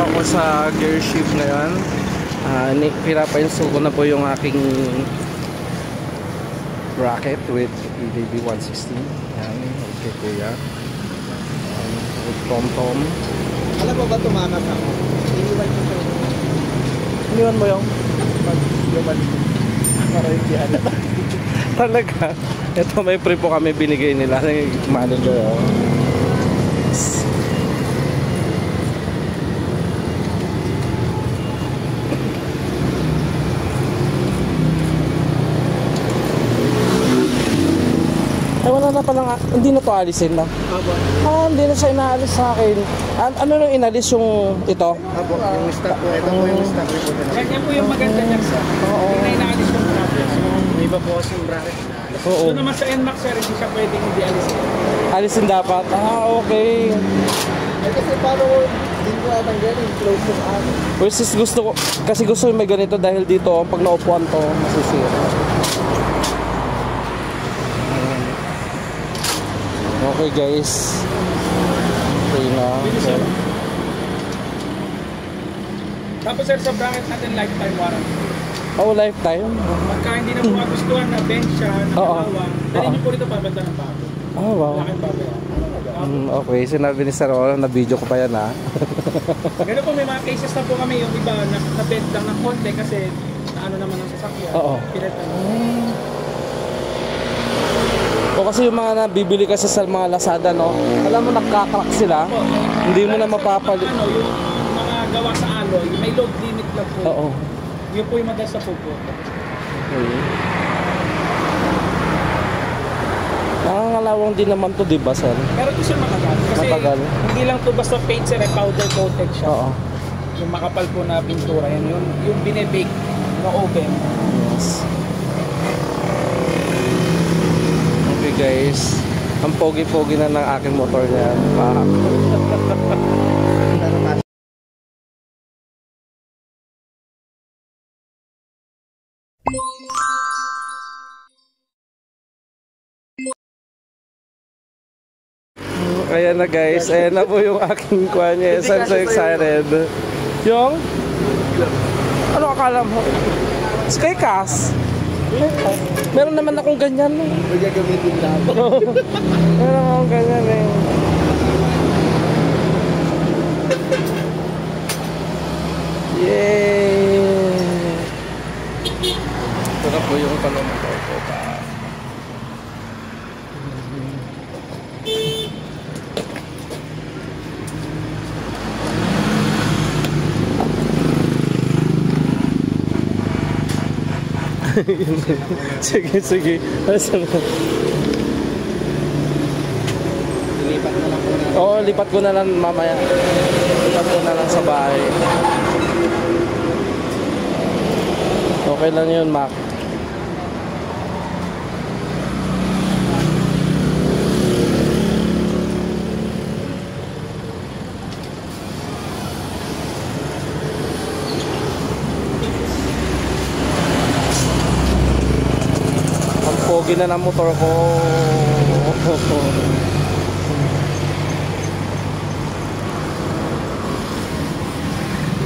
ako sa gear shift ngayon. Pinapainstall ko na po yung aking bracket with EDB 160. Yan, okay kuya. With tom-tom. Alam mo ba tumakas ako? Iniwan ko ito. Iniwan mo yung? Pag-luman. Para hindi alam. Talaga? Ito may free po kami binigay nila ng manager. Wala na palang, hindi na to alisin na. Hindi na siya inaalis sa akin. Ano nung inalis yung ito? Yung stock ko. Ito po yung stock ko. Ganyan po yung maganda niya sa. Hindi na inaalis yung bracket. May iba po kasi yung bracket. Oo. Doon naman sa NMAX sir, hindi siya pwedeng hindi alisin. Alisin dapat? Okay. Kasi paano hindi ko natanggalin. Close to akin. Which is gusto ko, kasi gusto yung may ganito dahil dito, pag naupuan to, masisira. Okay guys. Okay na. Tapos sir, sa bracket natin lifetime warranty. Oh, lifetime? Pagka hindi na po magustuhan na bench siya, nakawang, dali niyo po rito pabanda ng bago. Oh, wow. Malaking babayaran. Okay, sinabi ni Sir Olo, na-video ko pa yan ha. Ganun po, may mga cases na po kami, yung iba na-bend lang ng konti kasi naano naman ang sasakyan. Oo. O kasi yung mga nabibili kasi sa mga Lazada, no? Alam mo, nagkakrak sila. Opo, hindi mo na mapapalit. Yung mga gawa sa alloy, may load limit lang po. Oo. Yun po yung madalas sa pupo. Okay. Nangangalawang din naman to, di ba, sir? Pero ito siya matagal. Kasi matagal. hindi lang to basta paint sir, powder coated siya. Oo. Yung makapal po na pintura, yan yung binebake na oven. Yes. Okay guys, ang pogi-pogi na ng aking motor niya. Ayan na guys, ayan na po yung aking kuha niya. I'm so excited. Yung? Ano akala mo? Skycast? Meron naman akong ganyan. Huwag gagamitin lang. Meron akong ganyan eh. Yay! Ito na po yung panomotor ko pa. Sige, sige. Lipat na lang po na. Oo, lipat ko na lang mamaya. Lipat ko na lang sa bahay. Okay lang yun, Mac. Pogi na ng motor ko.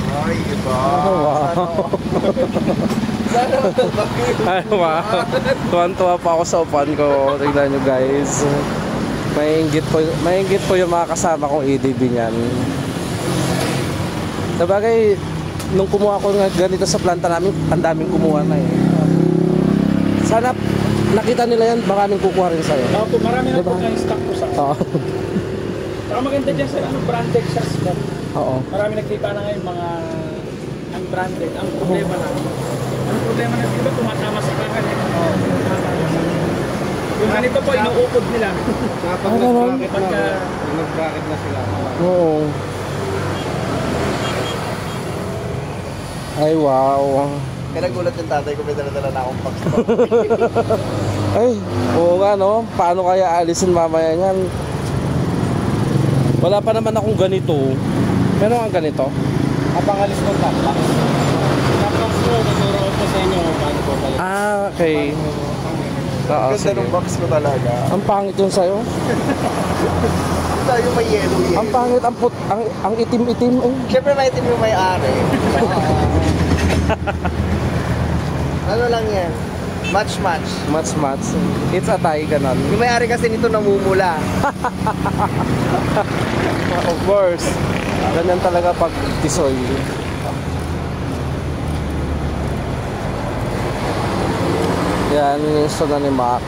Ay, iba. Wow. Ay, wow. Tuwan-tuwa pa ako sa upan ko. Tignan nyo guys. Maingit po yung mga kasama kong EDB niyan. Sabagay, nung kumuha ko nga ganito sa planta namin, ang daming kumuha na eh. Sana nakita nila yan, maraming kukuha rin sa'yo. Opo, marami na po kayong stock po sa akin. Oo. Saka maganda dyan sir, branded siya sir. Oo. Marami nagkita na ngayon mga unbranded. Ang problema na, iba tumatama sa kakan. Yung ganito po, inuukod nila. Kapag nag-bracket na sila. Oo. Ay, wow. Kaya nagulat yung tatay ko, may dala-dala na akong box. Ay, oo nga no. Paano kaya alisin mamaya yan? Wala pa naman akong ganito. Meron kang ganito? Kapangalis mo tapos. Tapos ko, naturo ko sa inyo paano po pala. Ah, okay. Oo, Ganda sige. ng box ko talaga. Ang pangit yung sa'yo. tayo yung may yellow yellow. Ang pangit, ang itim-itim. Eh. Siyempre may itim yung may-ari. Ano lang yan? Match. Match. It's a tie, ganon. Yung may-ari kasi nito namumula. Of course. Ganyan talaga pag tisoy. Yan, yung suna ni Mac.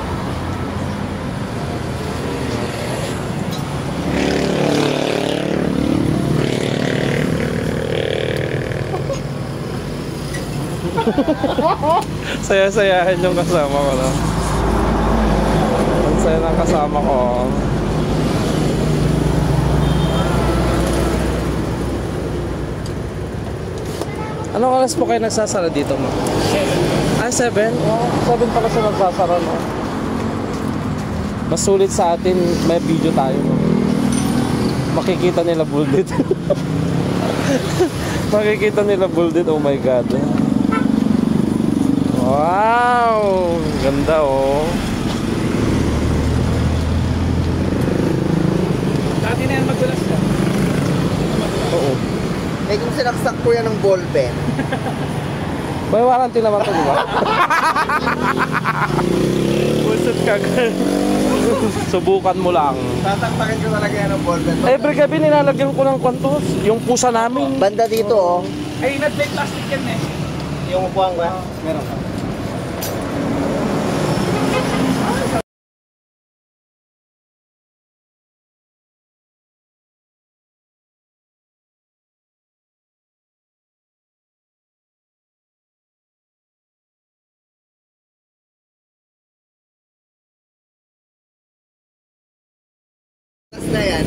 Saya-sayahin yung kasama ko, no? Ang saya ng kasama ko. Anong oras po kayo nagsasara dito, mo? 7. 7? Oh, 7 pala siya nagsasara, no? Mas sulit sa atin, may video tayo, no? Makikita nila bulldit. Makikita nila bulldit, oh my god. Wow! Ganda, oh. Dati na yan magdulas ka. Oo. Eh kung sinaksak ko yan ng ball pen. May warranty naman to, di ba? Buset ka. Subukan mo lang. Tataktakin ko talaga yan ng ball pen. Every gabi nilalagyan ko ng kwantos. Yung pusa namin. Banda dito, oh. Ay, not-plate plastic yan eh. Yung upuan ba? Meron ka. Butas na yan.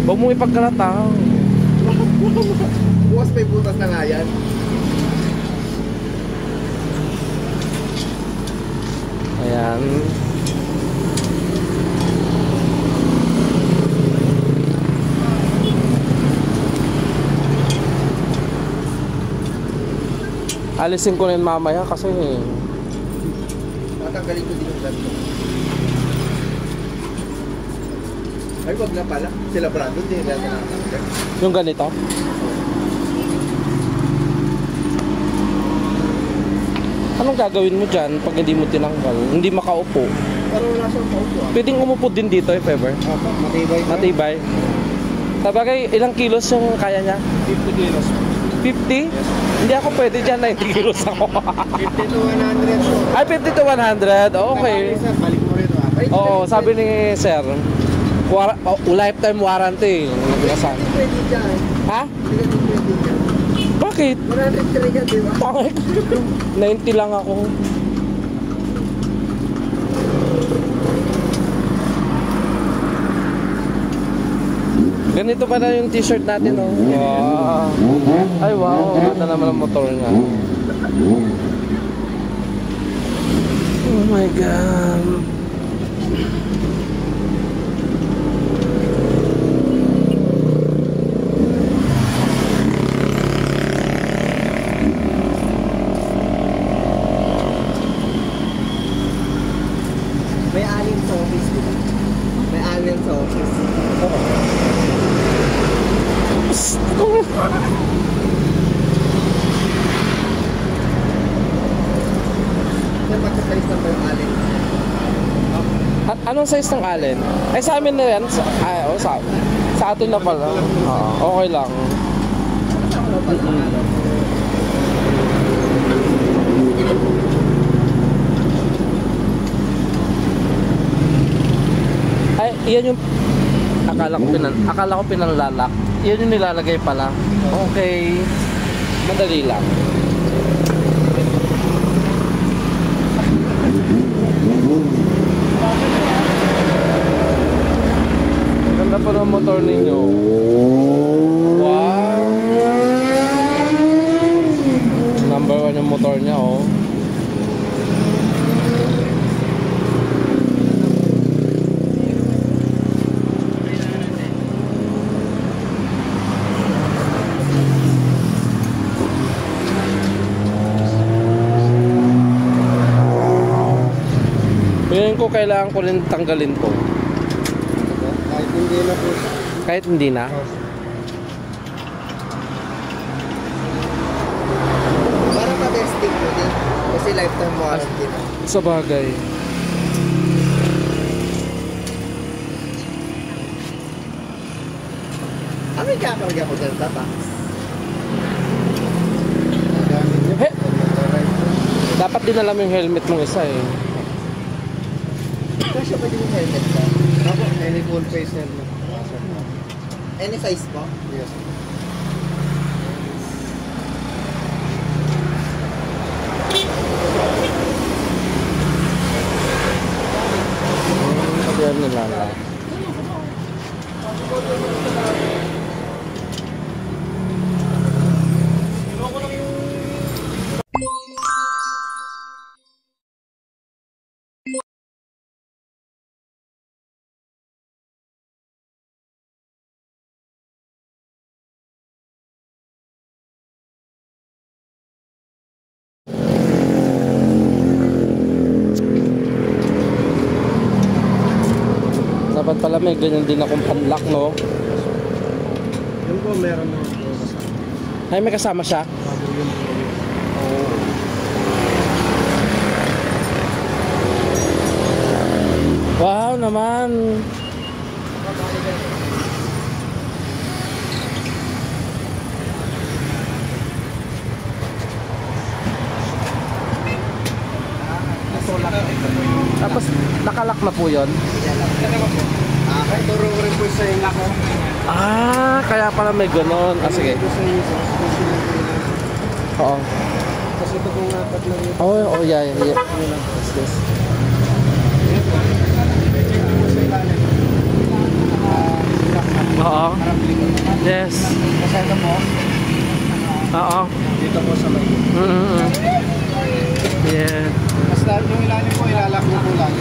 Huwag mong ipagkalataw. Bukas may butas na nga yan. Ayan. Alisin ko na yun mamaya kasi Tatanggalin ko din yung ganito. Ay, wag na pala. Sila Brando, hindi nila tinatanggal. yung ganito. Anong gagawin mo dyan pag hindi mo tinanggal? Hindi makaupo. Pero wala siyang paupo, ah. Pwedeng umupo din dito if ever. Opo, matibay na. Matibay. Sabagay, ilang kilos yung kaya niya? 50 kilos. 50? Hindi ako pwede dyan, 90 kilos ako. 50 to 100 po. Ay, 50 to 100. Okay. Sir, balik mo rin, ah. Ay, Oo, sabi ni Sir, lifetime warranty. Naglasan. Hindi pwede dyan. Ha? Hindi pwede dyan. Bakit? 103 ka, di ba? Bakit? 90 lang ako. Ganito pa na yung t-shirt natin, oh. Wow. Ay, wow. Ganda naman ang motor niya. Oh my God. May alien sa office, di ba? May alien sa office. Sir, magkakalis na ba yung alien? Anong size ng allen? Ay, sa amin na yan. Sa atin na pala. Okay lang. Ay, yan yung akala ko pinanlalak. Yan yung nilalagay pala. Okay. Madali lang. Ganda pa ng motor ninyo. Wow. Number 1 yung motor niya, oh. Ngayon ko kailangan ko rin tanggalin to. Hindi na po. Kahit hindi na. Para pa-testing po din. Kasi lifetime warranty na. Sa bagay. Ano yung kakarga ko dyan? Tapax? He, dapat din alam yung helmet mong isa eh. Kasi pwede yung helmet ka? Ako, any full face helmet. Any size po? Yes. Yan nila lang. Dapat pala may ganyan din akong panlock, no? Yun po, meron na po kasama. Ay, may kasama siya? Bago yun po. Wow naman! Tapos nakalak na po yun? Kaya turo ko rin po sa inyo ko. Ah, kaya pala may ganon. Ah, sige. Oo. Kasi ito pong apat na rin. Oh, yeah. Yes, yes. Oo. Yes. Kasi ito po, Oo. dito po sa may. Yeah. Mas lahat yung ilalim po, ilalak mo po lang.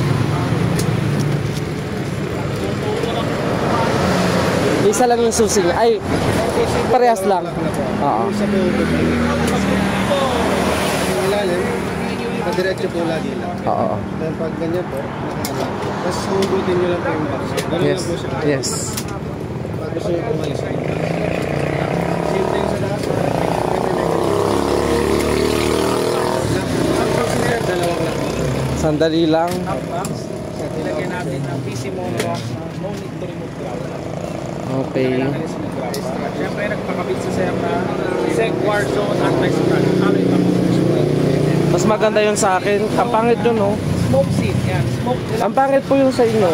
Isa lang yung susi niya. Ay, parehas lang. Oo. Isa po yung ilalim, madiretso po lagi lang. Oo. Then pag ganyan po, nakakalak. Tapos hugutin nyo lang po yung box. Ganun Yes. lang po siya. Yes. Pag gusto nyo pumalis sa inyo. Same thing sa lahat. Dalawang lang. Sandali lang. Ilagyan natin ang PC mono no need to remove ground. Okay. Siyempre nagpakabit sa sir na Seg Warzone anti-scratch. Ano ito? Mas maganda yun sa akin. Ang pangit yun, no? Smoke seat. Yan. Smoke. Ang pangit po yung sa inyo.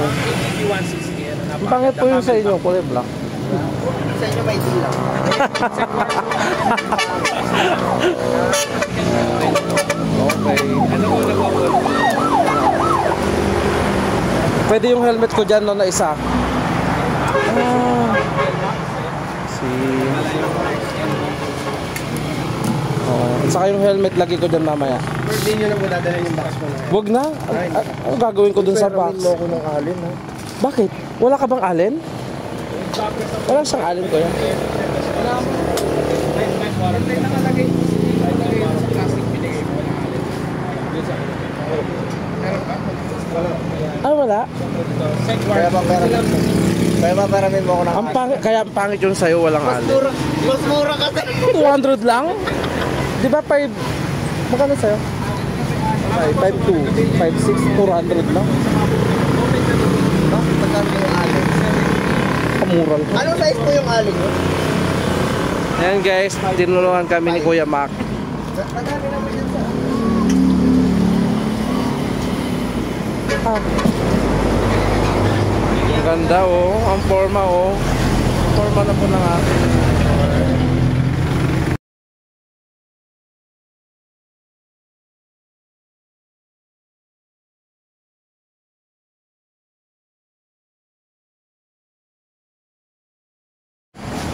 160. Yan. Ang pangit po yung sa inyo. Kulay black. Sa inyo may dilaw. Okay. Ano ko nagwawala? Pwede yung helmet ko dyan, no, na isa. Ah. See. Oh, at saka yung helmet lagi ko dyan mamaya. Hindi nyo na po dadalhin yung box mo na. Wag na. Ano gagawin ko dun sa box? Pero mo ko ng alin, ha? Bakit? Wala ka bang allen? Wala siyang allen ko yan. Warranty nakalagay po sa plastic binigay ko na alin. Meron pa? Ah, wala? Seg Kaya Warzone. ba paramin mo ako ng Ang pangit, kaya ang pangit yung sa'yo, walang allen. Mas mura kasi. 200 lang? Di ba 5... Magkano sa'yo? 5.2, 5.6, 400 lang. No? Magkano yung alin? Kamural ko. Anong size po yung alin nyo? Ayan guys, tinulungan kami ni Kuya Mac. Madami naman yan sa... Ah. Ang ganda oh, ang forma oh. Ang forma na po ng akin.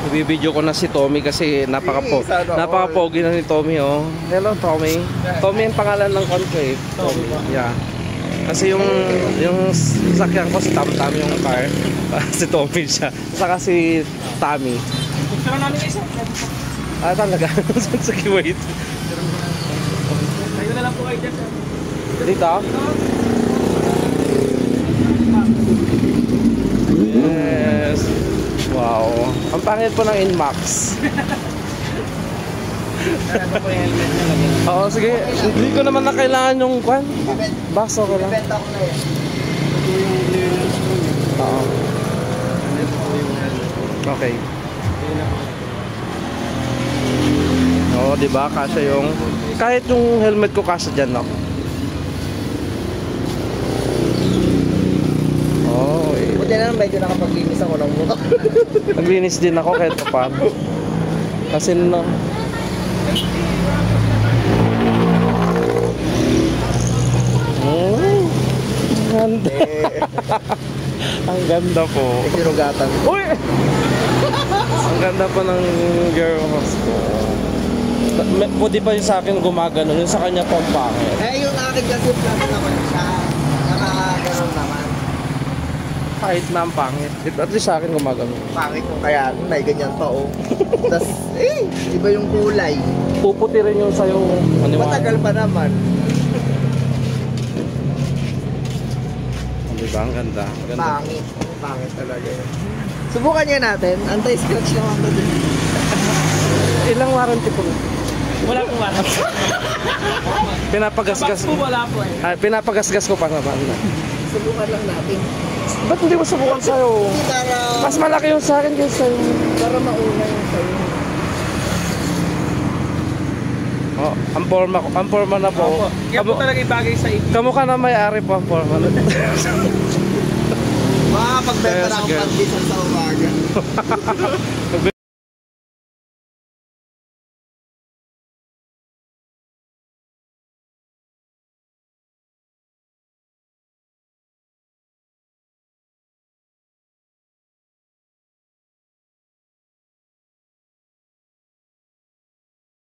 Ibibideo ko na si Tommy kasi napaka-pogi na ni Tommy oh. Hello Tommy. Tommy ang pangalan ng conclave. Tommy. Yeah. Kasi yung sakyan ko si Tam yung car. Si Tommy siya. Saka si Tommy. Picture namin isa. Ah, talaga? Sige, wait. Tayo na lang po kayo dyan. Dito? Yes. Wow. Ang pangit po ng Inmax. Ano po yung helmet niya lagi? Oo, sige. Hindi ko naman na kailangan yung kwan. Baso ko lang. Benta ko na yan. Ito yung clearance ko niya. Oo. Ito po yung helmet. Okay. Yun na po. Oo, di ba? Kasya yung... Kahit yung helmet ko kasya dyan, no? Oo, eh. Buti na lang medyo nakapaglinis ako ng mukha. Naglinis din ako kahit pa paano. Kasi no... Ganda. Ang ganda po. Sinugatan. Uy! Ang ganda po ng girl host ko. Pwede pa yung sa akin gumagano, yung sa kanya po ang pangit. Eh, yung akin kasi plano naman siya. Nakakaganon naman. Kahit na ang pangit. At least sa akin gumagano. Pangit ko kaya may ganyan pa oh. Tapos, iba yung kulay. Puputi rin yung sa'yo. Matagal pa naman. Diba? Ang ganda. Ang ganda. Pangit. Pangit talaga yun. Subukan niya natin. Anti-scratch lang ako dun. Ilang warranty po? Wala pong warranty. Pinapagasgas. Box po wala po eh. Ay, pinapagasgas ko pa naman. Subukan lang natin. Ba't hindi mo subukan sa'yo? Para, Mas malaki yung sa akin kaysa sa'yo. para mauna yung sa'yo. Oh, ang forma na po. Opo. Kaya po talaga yung bagay sa inyo. Kamukha na may-ari po ang forma na. Makakapagbenta na ako Yes, girl. pag-bisa sa umaga.